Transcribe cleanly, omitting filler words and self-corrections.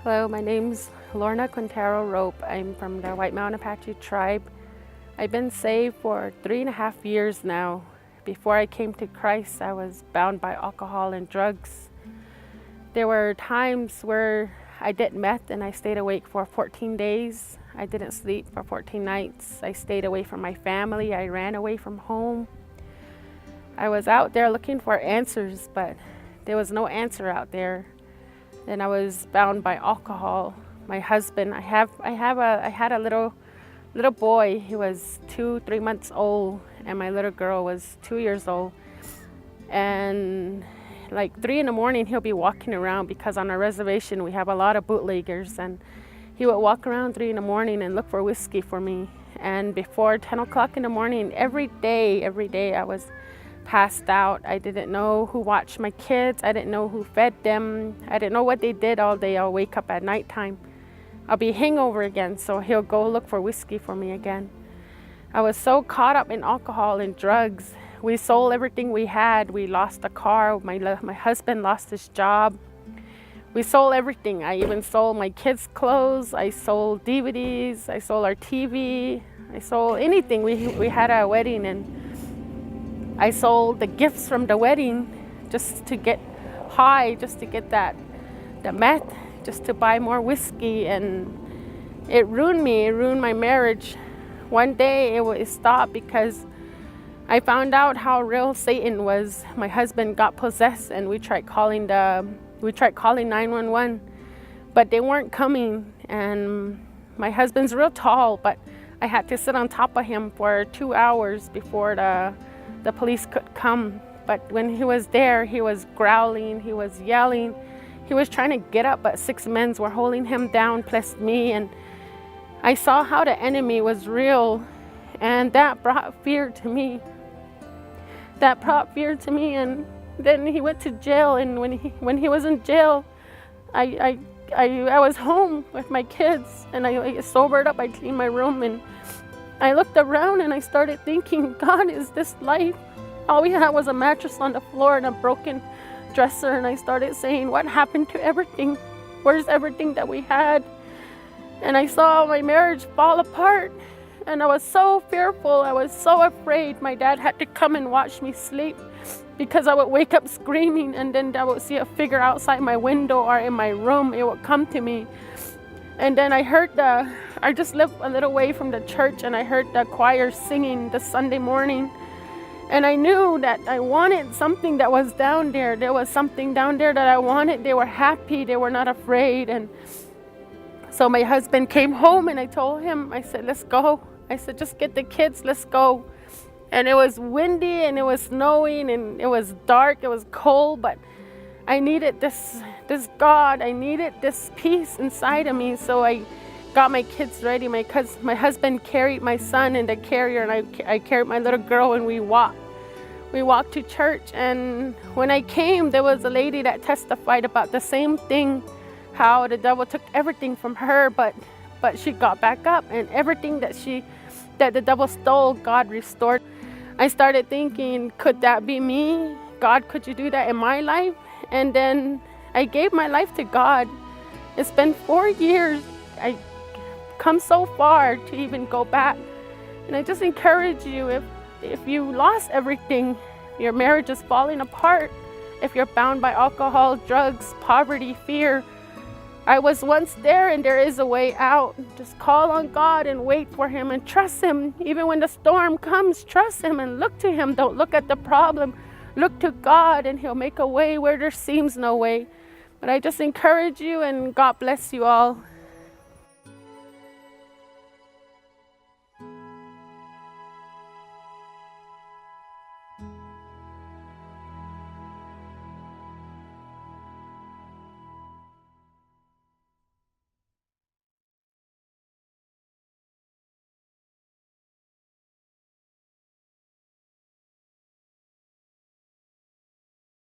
Hello, my name's Lorna Rope. I'm from the White Mountain Apache tribe. I've been saved for 3.5 years now. Before I came to Christ, I was bound by alcohol and drugs. There were times where I did meth and I stayed awake for 14 days. I didn't sleep for 14 nights. I stayed away from my family. I ran away from home. I was out there looking for answers, but there was no answer out there. And I was bound by alcohol. My husband, I had a little boy. He was 3 months old, and my little girl was 2 years old. And like 3 in the morning, he'll be walking around because on our reservation we have a lot of bootleggers, and he would walk around 3 in the morning and look for whiskey for me. And before 10 o'clock in the morning, every day, I was passed out. I didn't know who watched my kids. I didn't know who fed them. I didn't know what they did all day. I'll wake up at nighttime. I'll be hangover again, so he'll go look for whiskey for me again. I was so caught up in alcohol and drugs. We sold everything we had. We lost a car. My husband lost his job. We sold everything. I even sold my kids' clothes. I sold DVDs. I sold our TV. I sold anything. We had a wedding, and I sold the gifts from the wedding just to get high, just to get the meth, just to buy more whiskey, and it ruined me. It ruined my marriage. One day it stopped because I found out how real Satan was. My husband got possessed, and we tried calling 911, but they weren't coming. And my husband's real tall, but I had to sit on top of him for 2 hours before the police could come. But when he was there, he was growling, he was yelling, he was trying to get up, but 6 men were holding him down, plus me. And I saw how the enemy was real, and that brought fear to me. And then he went to jail, and when he was in jail, I was home with my kids, and I sobered up. I cleaned my room, and I looked around and I started thinking, God, is this life? All we had was a mattress on the floor and a broken dresser. And I started saying, what happened to everything? Where's everything that we had? And I saw my marriage fall apart, and I was so fearful. I was so afraid. My dad had to come and watch me sleep because I would wake up screaming, and then I would see a figure outside my window or in my room. It would come to me. And then I just lived a little way from the church, and I heard the choir singing the Sunday morning. And I knew that I wanted something that was down there. There was something down there that I wanted. They were happy. They were not afraid. And so my husband came home, and I told him, I said, let's go. I said, just get the kids, let's go. And it was windy, and it was snowing, and it was dark, it was cold, but I needed this God. I needed this peace inside of me. So I got my kids ready. My husband carried my son in the carrier, and I carried my little girl, and we walked. We walked to church, and when I came, there was a lady that testified about the same thing, how the devil took everything from her, but she got back up, and everything that the devil stole, God restored. I started thinking, could that be me? God, could you do that in my life? And then I gave my life to God. It's been 4 years. I come so far to even go back. And I just encourage you, if you lost everything, your marriage is falling apart, if you're bound by alcohol, drugs, poverty, fear, I was once there, and there is a way out. Just call on God and wait for Him and trust Him. Even when the storm comes, trust Him and look to Him. Don't look at the problem. Look to God, and He'll make a way where there seems no way. But I just encourage you, and God bless you all.